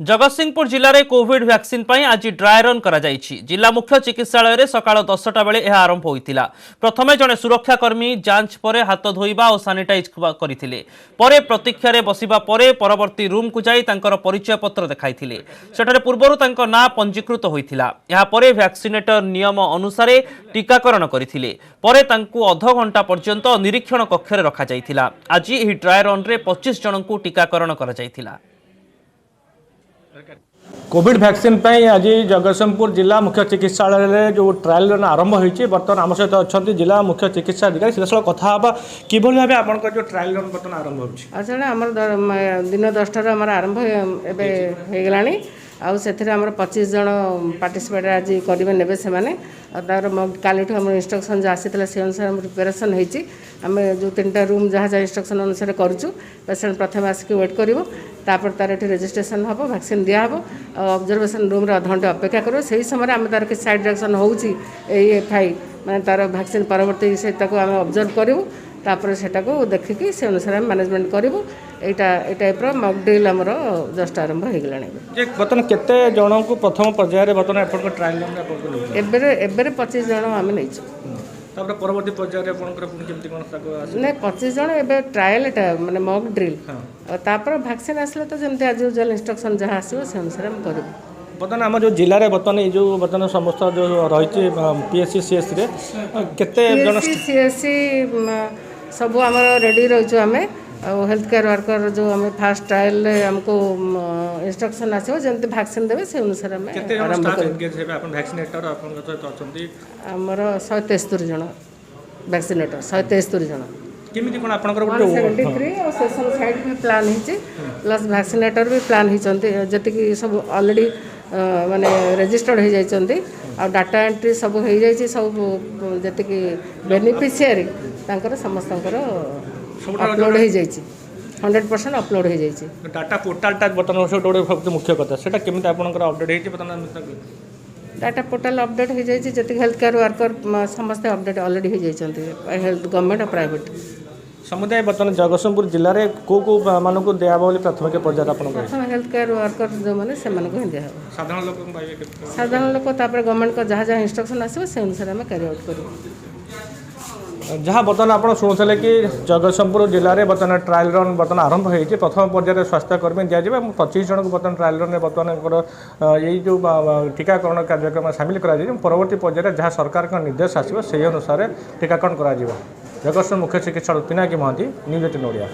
जगतसिंहपुर जिले में Covid vaccine आज ड्राए रन करा जिला मुख्य चिकित्सालय सकाल 10टा बेले यह आरंभ होता। प्रथमे जड़े सुरक्षाकर्मी जांच पर हाथ धोइबा और सानिटाइज करते प्रतीक्षा बसिबा परवर्ती रूम को जाई परिचय पत्र देखाई सेठारे पूर्वर ना पंजीकृत होता। यापर वैक्सीनेटर नियम अनुसार टीकाकरण करते अध घंटा पर्यंत निरीक्षण कक्ष रखा। आज यह ड्राए रन रे 25 जन को टीकाकरण करा। कोविड वैक्सीन आज जगतसिंहपुर जिला मुख्य चिकित्सालय जो ट्रायल रन आरंभ होती बर्तमान आम सहित अच्छा जिला मुख्य चिकित्सा अधिकारी सीधा कथा कि भाव आप जो ट्रायल रन बर्तमान आरंभ हो दिन 10टार आरंभ एवं आउ से 25 जन पार्टिसिपेट आज करेंगे ने से काली इंस्ट्रक्शन जहाँ आसी से अनुसार प्रिपेरेसन होमें जो 3टा रूम जहाँ जहाँ इंस्ट्रक्शन अनुसार करुँ पेसेंट प्रथम आसिक वेट कर तार रजिस्ट्रेशन हम वैक्सीन दिहब ऑब्जर्वेशन रूम अध घंटे अपेक्षा करूँ से समय आम तार कि साइड रिएक्शन होएफआई मैं तार वैक्सीन परवर्ती से आम ऑब्जर्व करूँ तापर सेटा को देखिकी से अनुसार मैनेजमेंट करूँ ये टाइप मॉक ड्रिल आमर जस्ट आरंभ हो गलानी। बर्तमान केते जन को प्रथम पर्यायर बर्तमान एपन ट्रायल एबेरे 25 जन आम नहीं परवर्ती पर्यायर नहीं 25 जन ए ट्रायल माने मॉक ड्रिल तापर वैक्सीन आसले तो जमी आज यूजुअल इंस्ट्रक्शन जहाँ आसो से अनुसार हम करूँ। बर्तमान आम जो जिले में बर्तमान जो बर्तमान समस्त जो रही पीएससी सीएससी केते जन सीएससी सब आम रेडी रही आम हेल्थ केयर वर्कर जो आम फास्ट ट्रायल आमको इंस्ट्रक्शन आसो जमी वैक्सीन देवे से अनुसार आमर 173 जन वैक्सीनेटर 173 जन केमिति कोन आपनकर 173 और सेशन साइड भी प्लान हिचे प्लस वैक्सीनेटर भी प्लान हिचंती जति सब ऑलरेडी माने रजिस्टर्ड हो जाइछंती और डाटा एंट्री सब हो जाइछि सब जति बेनिफिशियरी तांकर समस्तंकर अपलोड हो जाइछि 100% अपलोड हो जाइछि डाटा पोर्टल टा बतन सबसे मुख्य कथा सेटा केमिति आपनकर अपडेट हेछि बतन डाटा पोर्टल अपडेट हो जाइछि जति हेल्थ केयर वर्कर समस्त अपडेट ऑलरेडी हो जाइछंती हेल्थ गवर्नमेंट और प्राइवेट समुदाय बर्तमान जगतसिंहपुर जिले में को मानक दिया प्राथमिक पर्यायर प्रथम हेल्थ केयर वर्कर जो मैंने से दिया साधारण लोक गवर्नमेंट को जहाँ जहाँ इंस्ट्रक्शन आसो से अनुसार आम कैरी आउट करूँ। जहाँ बर्तमान आप शुणुले कि जगतसिंहपुर जिले में बर्तमान ट्रायल रन बर्तमान आरंभ होती प्रथम पर्यायर स्वास्थ्यकर्मी दिज्व 25 जन को बर्तमान ट्रायल रन बर्तमान यही जो टीकाकरण कार्यक्रम सामिल कर परवर्ती पर्यायर जहाँ सरकार का निर्देश आसो से अनुसार टीकाकरण कर जगतसिंहपुर मुख्य चिकित्सा पिनाकी महांती न्यूज 18 ओडिया।